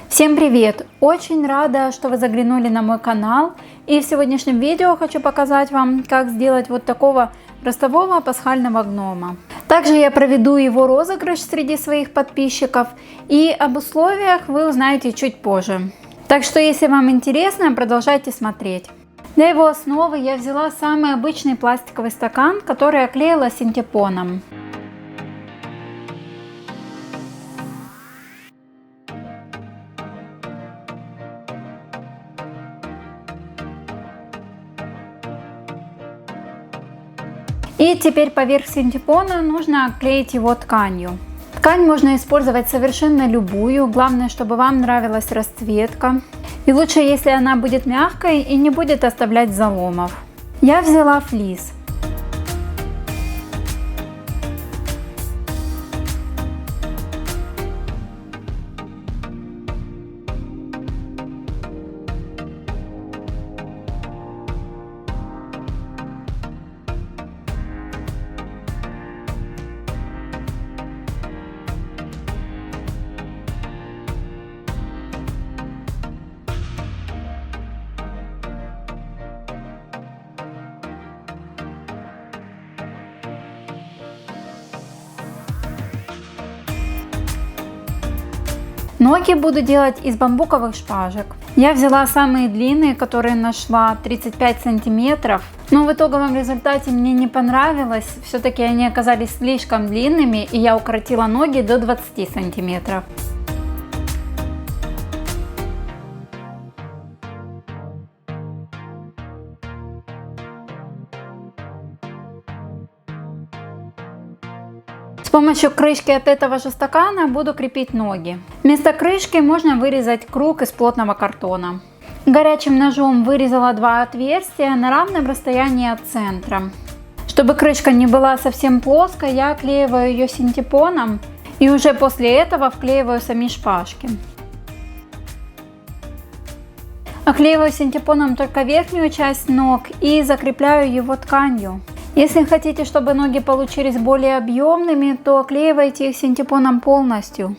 Всем привет! Очень рада, что вы заглянули на мой канал. И в сегодняшнем видео хочу показать вам, как сделать вот такого ростового пасхального гнома. Также я проведу его розыгрыш среди своих подписчиков, и об условиях вы узнаете чуть позже. Так что, если вам интересно, продолжайте смотреть. Для его основы я взяла самый обычный пластиковый стакан, который оклеила синтепоном. И теперь поверх синтепона нужно оклеить его тканью. Ткань можно использовать совершенно любую, главное, чтобы вам нравилась расцветка. И лучше, если она будет мягкой и не будет оставлять заломов. Я взяла флис. Ноги буду делать из бамбуковых шпажек. Я взяла самые длинные, которые нашла, 35 сантиметров. Но в итоговом результате мне не понравилось. Все-таки они оказались слишком длинными, и я укоротила ноги до 20 сантиметров. С помощью крышки от этого же стакана буду крепить ноги. Вместо крышки можно вырезать круг из плотного картона. Горячим ножом вырезала два отверстия на равном расстоянии от центра. Чтобы крышка не была совсем плоской, я оклеиваю ее синтепоном и уже после этого вклеиваю сами шпажки. Оклеиваю синтепоном только верхнюю часть ног и закрепляю его тканью. Если хотите, чтобы ноги получились более объемными, то оклеивайте их синтепоном полностью.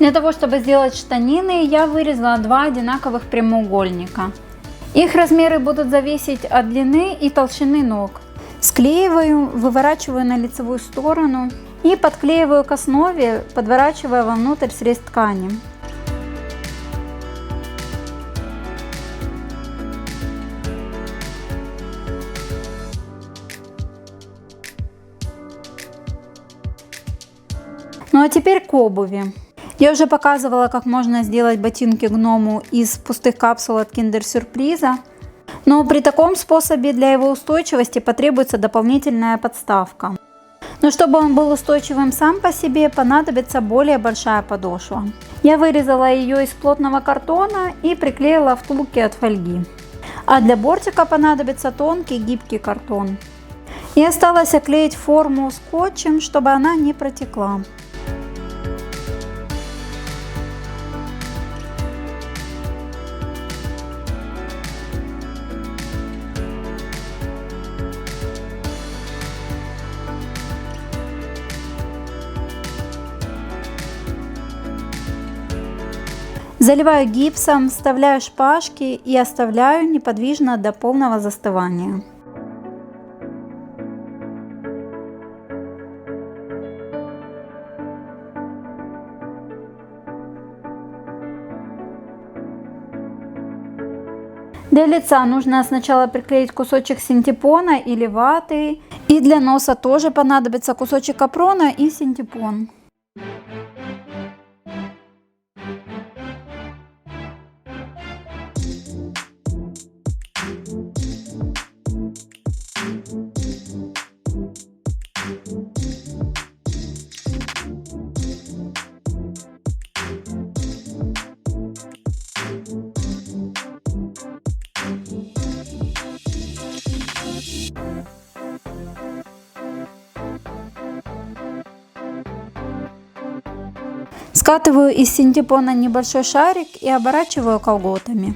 Для того, чтобы сделать штанины, я вырезала два одинаковых прямоугольника. Их размеры будут зависеть от длины и толщины ног. Склеиваю, выворачиваю на лицевую сторону и подклеиваю к основе, подворачивая вовнутрь срез ткани. Ну а теперь к обуви. Я уже показывала, как можно сделать ботинки гному из пустых капсул от Kinder Сюрприза, но при таком способе для его устойчивости потребуется дополнительная подставка. Но чтобы он был устойчивым сам по себе, понадобится более большая подошва. Я вырезала ее из плотного картона и приклеила втулки от фольги. А для бортика понадобится тонкий гибкий картон. И осталось оклеить форму скотчем, чтобы она не протекла. Заливаю гипсом, вставляю шпажки и оставляю неподвижно до полного застывания. Для лица нужно сначала приклеить кусочек синтепона или ваты. И для носа тоже понадобится кусочек капрона и синтепон. Скатываю из синтепона небольшой шарик и оборачиваю колготами.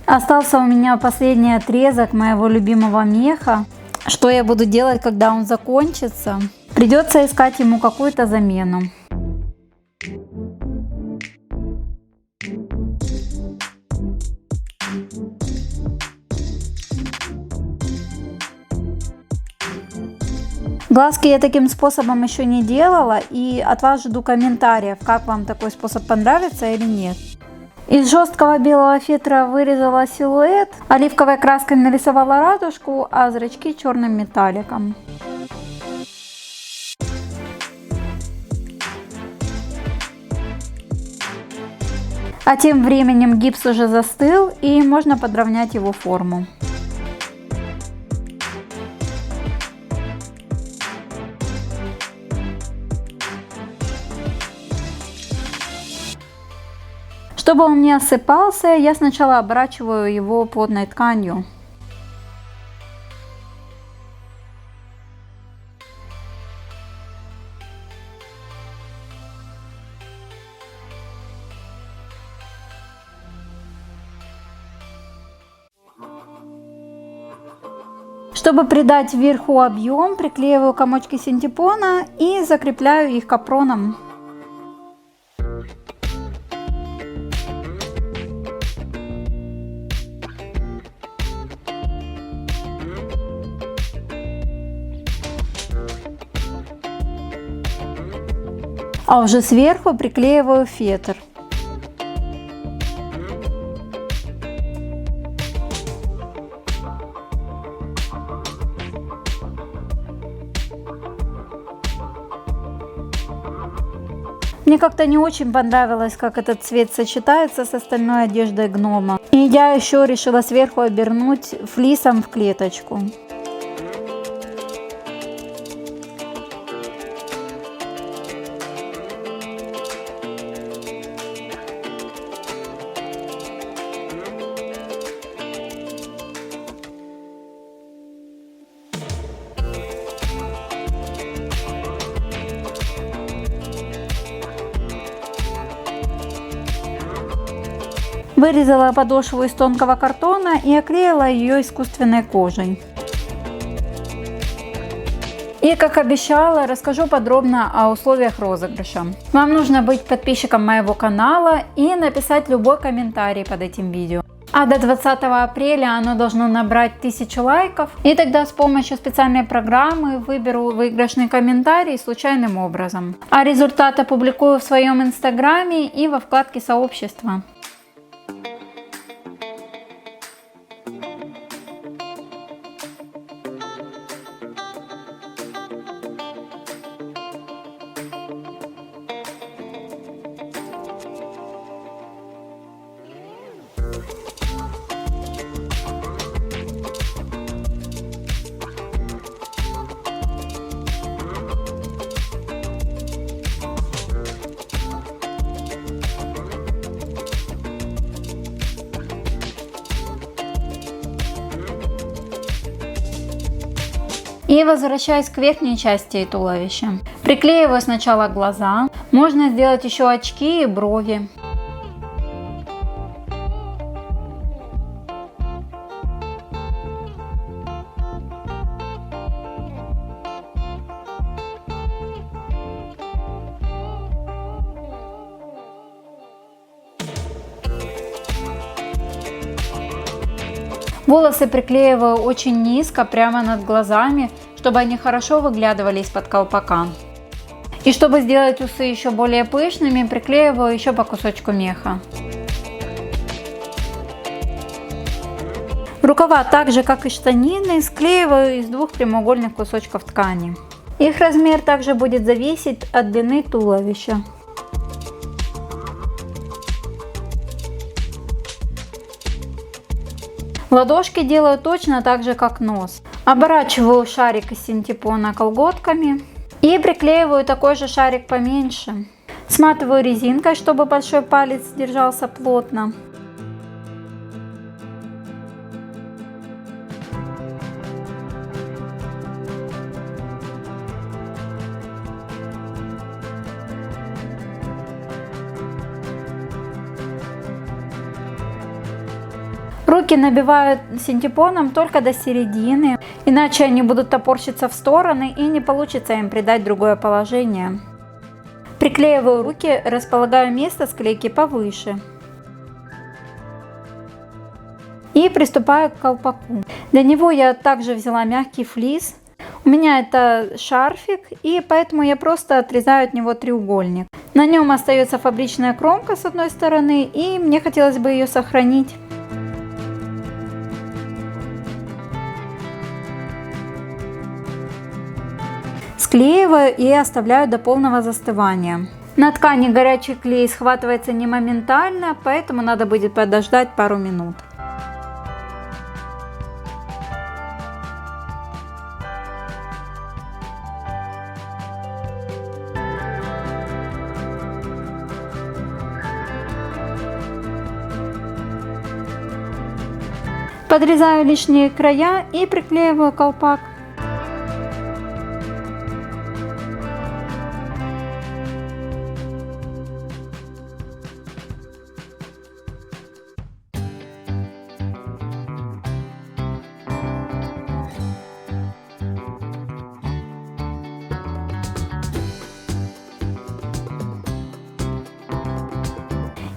Остался у меня последний отрезок моего любимого меха. Что я буду делать, когда он закончится? Придется искать ему какую-то замену. Глазки я таким способом еще не делала, и от вас жду комментариев, как вам такой способ понравится или нет. Из жесткого белого фетра вырезала силуэт, оливковой краской нарисовала радужку, а зрачки черным металликом. А тем временем гипс уже застыл, и можно подровнять его форму. Чтобы он не осыпался, я сначала оборачиваю его плотной тканью. Чтобы придать вверху объем, приклеиваю комочки синтепона и закрепляю их капроном. А уже сверху приклеиваю фетр. Мне как-то не очень понравилось, как этот цвет сочетается с остальной одеждой гнома. И я еще решила сверху обернуть флисом в клеточку. Вырезала подошву из тонкого картона и оклеила ее искусственной кожей. И, как обещала, расскажу подробно о условиях розыгрыша. Вам нужно быть подписчиком моего канала и написать любой комментарий под этим видео. А до 20 апреля оно должно набрать 1000 лайков. И тогда с помощью специальной программы выберу выигрышный комментарий случайным образом. А результат опубликую в своем инстаграме и во вкладке сообщества. И возвращаясь к верхней части туловища. Приклеиваю сначала глаза. Можно сделать еще очки и брови. Волосы приклеиваю очень низко, прямо над глазами, чтобы они хорошо выглядывали из-под колпака. И чтобы сделать усы еще более пышными, приклеиваю еще по кусочку меха. Рукава, так же как и штанины, склеиваю из 2 прямоугольных кусочков ткани. Их размер также будет зависеть от длины туловища. Ладошки делаю точно так же, как нос. Оборачиваю шарик из синтепона колготками и приклеиваю такой же шарик поменьше. Сматываю резинкой, чтобы большой палец держался плотно. Руки набиваю синтепоном только до середины, иначе они будут топорщиться в стороны и не получится им придать другое положение. Приклеиваю руки, располагаю место склейки повыше. И приступаю к колпаку. Для него я также взяла мягкий флис. У меня это шарфик, и поэтому я просто отрезаю от него треугольник. На нем остается фабричная кромка с одной стороны, и мне хотелось бы ее сохранить. Склеиваю и оставляю до полного застывания. На ткани горячий клей схватывается не моментально, поэтому надо будет подождать пару минут. Подрезаю лишние края и приклеиваю колпак.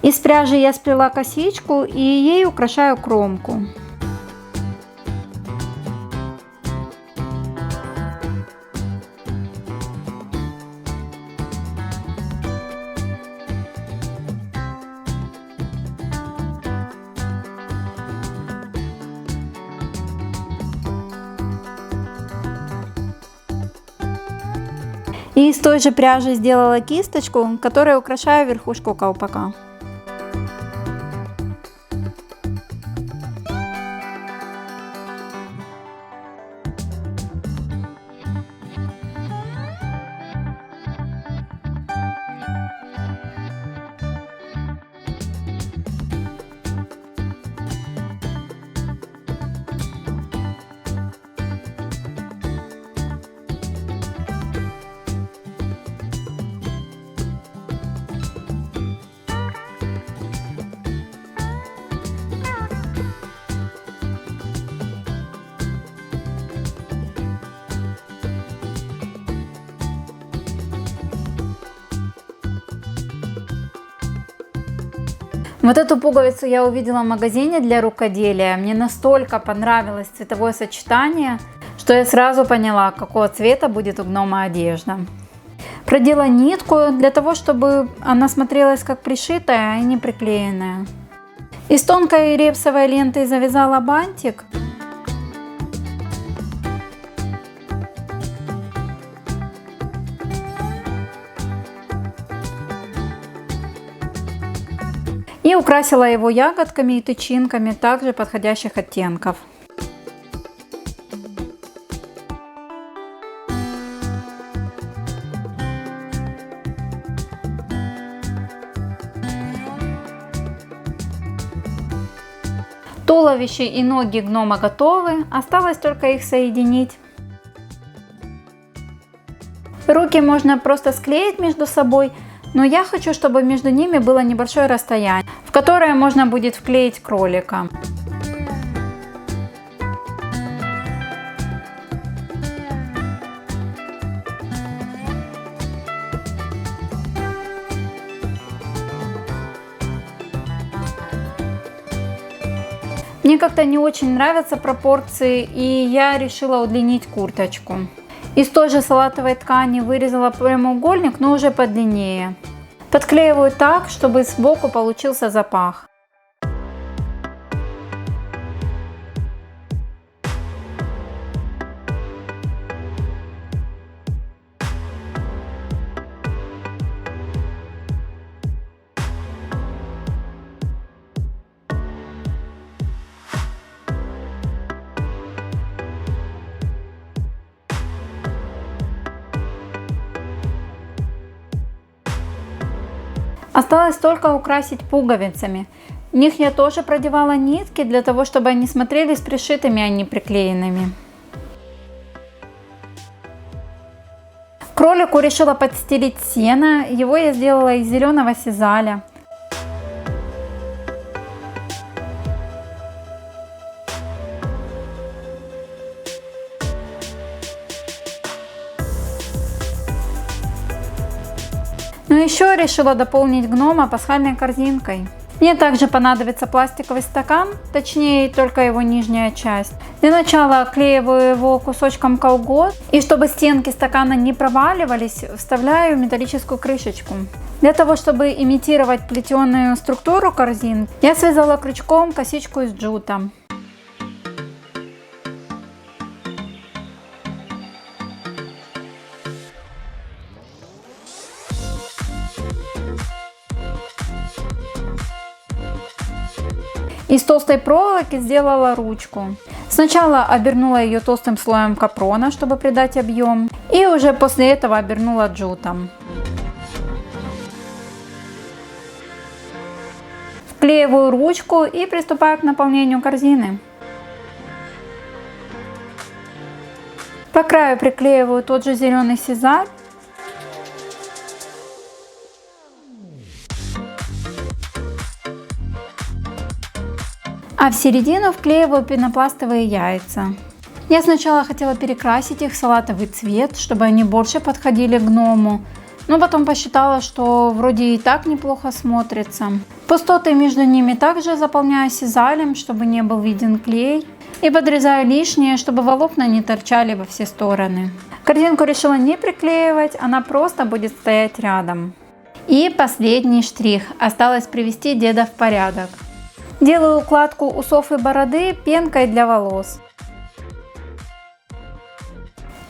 Из пряжи я сплела косичку и ей украшаю кромку. И из той же пряжи сделала кисточку, которой украшаю верхушку колпака. Вот эту пуговицу я увидела в магазине для рукоделия. Мне настолько понравилось цветовое сочетание, что я сразу поняла, какого цвета будет у гнома одежда. Продела нитку для того, чтобы она смотрелась как пришитая и не приклеенная. Из тонкой репсовой ленты завязала бантик. И украсила его ягодками и тычинками, также подходящих оттенков. Туловище и ноги гнома готовы, осталось только их соединить. Руки можно просто склеить между собой, но я хочу, чтобы между ними было небольшое расстояние, в которое можно будет вклеить кролика. Мне как-то не очень нравятся пропорции, и я решила удлинить курточку. Из той же салатовой ткани вырезала прямоугольник, но уже подлиннее. Подклеиваю так, чтобы сбоку получился запах. Осталось только украсить пуговицами. В них я тоже продевала нитки для того, чтобы они смотрелись пришитыми, а не приклеенными. Кролику решила подстелить сено. Его я сделала из зеленого сизаля. Но еще решила дополнить гнома пасхальной корзинкой. Мне также понадобится пластиковый стакан, точнее только его нижняя часть. Для начала оклеиваю его кусочком колгот, и чтобы стенки стакана не проваливались, вставляю металлическую крышечку. Для того, чтобы имитировать плетеную структуру корзинки, я связала крючком косичку из джута. Из толстой проволоки сделала ручку. Сначала обернула ее толстым слоем капрона, чтобы придать объем, и уже после этого обернула джутом. Вклеиваю ручку и приступаю к наполнению корзины. По краю приклеиваю тот же зеленый сизаль. А в середину вклеиваю пенопластовые яйца. Я сначала хотела перекрасить их в салатовый цвет, чтобы они больше подходили к гному, но потом посчитала, что вроде и так неплохо смотрится. Пустоты между ними также заполняю сизалем, чтобы не был виден клей, и подрезаю лишнее, чтобы волокна не торчали во все стороны. Корзинку решила не приклеивать, она просто будет стоять рядом. И последний штрих. Осталось привести деда в порядок. Делаю укладку усов и бороды пенкой для волос.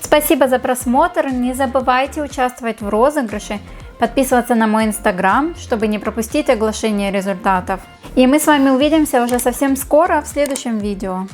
Спасибо за просмотр, не забывайте участвовать в розыгрыше, подписываться на мой инстаграм, чтобы не пропустить оглашение результатов. И мы с вами увидимся уже совсем скоро в следующем видео.